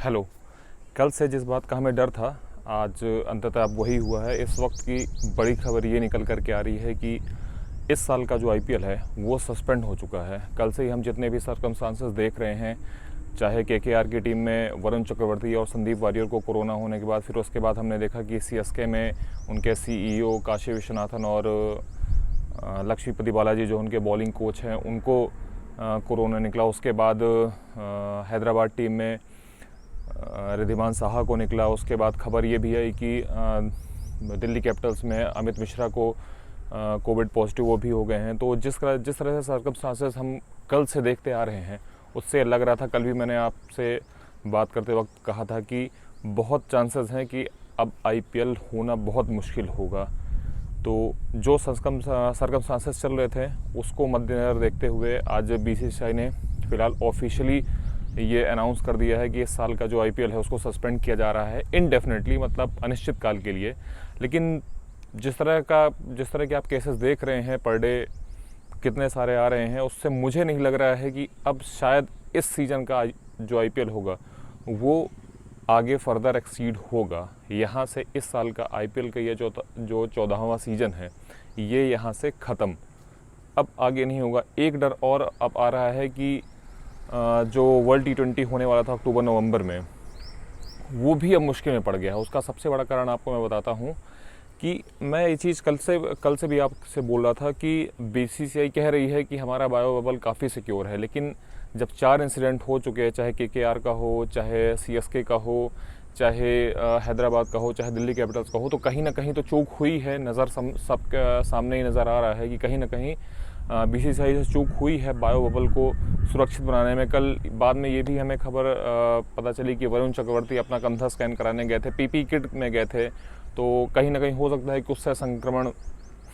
Hello. कल से जिस बात का हमें डर था, आज अंततः अब वही हुआ है। इस वक्त की बड़ी खबर ये निकल कर के आ रही है कि इस साल का जो आईपीएल है वो सस्पेंड हो चुका है। कल से ही हम जितने भी सर्कमस्टांसेस देख रहे हैं, चाहे केकेआर की टीम में वरुण चक्रवर्ती और संदीप वारियर को कोरोना होने के बाद, फिर उसके बाद हमने देखा कि सीएसके में उनके सीईओ काशी विश्वनाथन और लक्ष्मीपति बालाजी जो उनके बॉलिंग कोच हैं उनको कोरोना निकला। उसके बाद हैदराबाद टीम में रिद्धिमान साहा को निकला। उसके बाद खबर ये भी आई कि दिल्ली कैपिटल्स में अमित मिश्रा को कोविड पॉजिटिव वो भी हो गए हैं। तो जिस तरह से सर्कमस्टांसेस हम कल से देखते आ रहे हैं, उससे लग रहा था, कल भी मैंने आपसे बात करते वक्त कहा था कि बहुत चांसेस हैं कि अब आईपीएल होना बहुत मुश्किल होगा। तो जो सर्कमस्टांसेस चल रहे थे उसको मद्देनज़र देखते हुए आज बीसीसीआई ने फ़िलहाल ऑफिशियली ये अनाउंस कर दिया है कि इस साल का जो आईपीएल है उसको सस्पेंड किया जा रहा है इनडेफिनेटली, मतलब अनिश्चित काल के लिए। लेकिन जिस तरह के आप केसेस देख रहे हैं, पर डे कितने सारे आ रहे हैं, उससे मुझे नहीं लग रहा है कि अब शायद इस सीज़न का जो आईपीएल होगा वो आगे फर्दर एक्सीड होगा। यहाँ से इस साल का आईपीएल का ये जो 14वां सीज़न है ये यहाँ से ख़त्म, अब आगे नहीं होगा। एक डर और अब आ रहा है कि जो वर्ल्ड T20 होने वाला था अक्टूबर नवंबर में, वो भी अब मुश्किल में पड़ गया है। उसका सबसे बड़ा कारण आपको मैं बताता हूँ कि मैं ये चीज़ कल से भी आपसे बोल रहा था कि बीसीसीआई कह रही है कि हमारा बायो बबल काफ़ी सिक्योर है, लेकिन जब 4 इंसिडेंट हो चुके हैं, चाहे केकेआर का हो, चाहे सीएसके का हो, चाहे हैदराबाद का हो, चाहे दिल्ली कैपिटल्स का हो, तो कहीं ना कहीं तो चूक हुई है। नज़र सबके सामने ही नज़र आ रहा है कि कहीं ना कहीं बीसीसीआई से चूक हुई है बायो बबल को सुरक्षित बनाने में। कल बाद में ये भी हमें खबर पता चली कि वरुण चक्रवर्ती अपना कंधा स्कैन कराने गए थे, पीपी किट में गए थे, तो कहीं ना कहीं हो सकता है कि उससे संक्रमण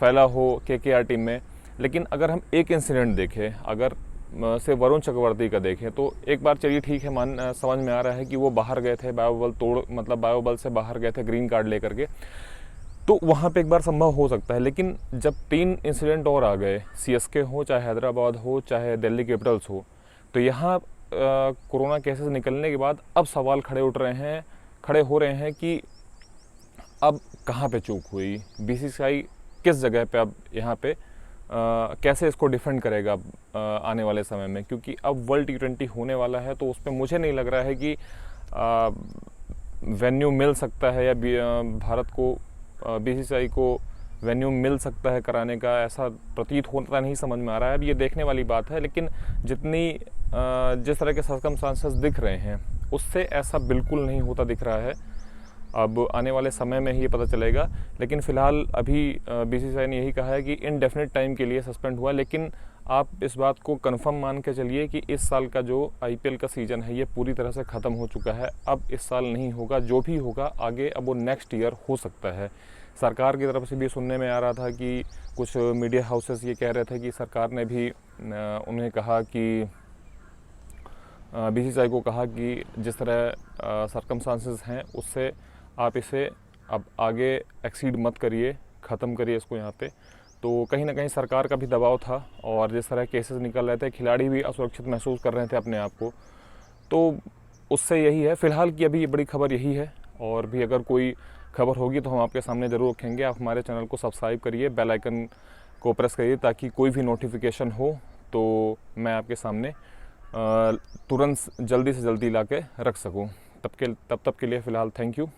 फैला हो केकेआर टीम में। लेकिन अगर हम एक इंसिडेंट देखें, अगर से वरुण चक्रवर्ती का देखें, तो एक बार चलिए ठीक है, समझ में आ रहा है कि वो बाहर गए थे, बायो बबल से बाहर गए थे ग्रीन कार्ड लेकर के, तो वहाँ पे एक बार संभव हो सकता है। लेकिन जब 3 इंसिडेंट और आ गए, सीएसके हो, चाहे हैदराबाद हो, चाहे दिल्ली कैपिटल्स हो, तो यहाँ कोरोना केसेस निकलने के बाद अब सवाल खड़े हो रहे हैं कि अब कहाँ पे चूक हुई, बीसीसीआई किस जगह पे अब यहाँ पे कैसे इसको डिफेंड करेगा आने वाले समय में। क्योंकि अब वर्ल्ड T20 होने वाला है, तो उसमें मुझे नहीं लग रहा है कि वेन्यू मिल सकता है या भारत को बीसीसीआई को वेन्यू मिल सकता है कराने का, ऐसा प्रतीत होता नहीं समझ में आ रहा है। अब ये देखने वाली बात है, लेकिन जिस तरह के सर्कमस्टांसेस दिख रहे हैं उससे ऐसा बिल्कुल नहीं होता दिख रहा है। अब आने वाले समय में ही ये पता चलेगा। लेकिन फ़िलहाल अभी बीसीसीआई ने यही कहा है कि इनडेफिनिट टाइम के लिए सस्पेंड हुआ। लेकिन आप इस बात को कंफर्म मान के चलिए कि इस साल का जो आईपीएल का सीज़न है ये पूरी तरह से ख़त्म हो चुका है। अब इस साल नहीं होगा, जो भी होगा आगे अब वो नेक्स्ट ईयर हो सकता है। सरकार की तरफ से भी सुनने में आ रहा था कि कुछ मीडिया हाउसेस ये कह रहे थे कि सरकार ने भी उन्हें कहा कि बीसीसीआई को कहा कि जिस तरह सर्कमस्टांसेस हैं उससे आप इसे अब आगे एक्सीड मत करिए, ख़त्म करिए इसको यहाँ पे। तो कहीं ना कहीं सरकार का भी दबाव था, और जिस तरह केसेस निकल रहे थे, खिलाड़ी भी असुरक्षित महसूस कर रहे थे अपने आप को, तो उससे यही है फ़िलहाल की अभी बड़ी खबर यही है। और भी अगर कोई खबर होगी तो हम आपके सामने ज़रूर रखेंगे। आप हमारे चैनल को सब्सक्राइब करिए, बेल आइकन को प्रेस करिए, ताकि कोई भी नोटिफिकेशन हो तो मैं आपके सामने तुरंत जल्दी से जल्दी ला के रख सकूँ। तब के लिए फ़िलहाल थैंक यू।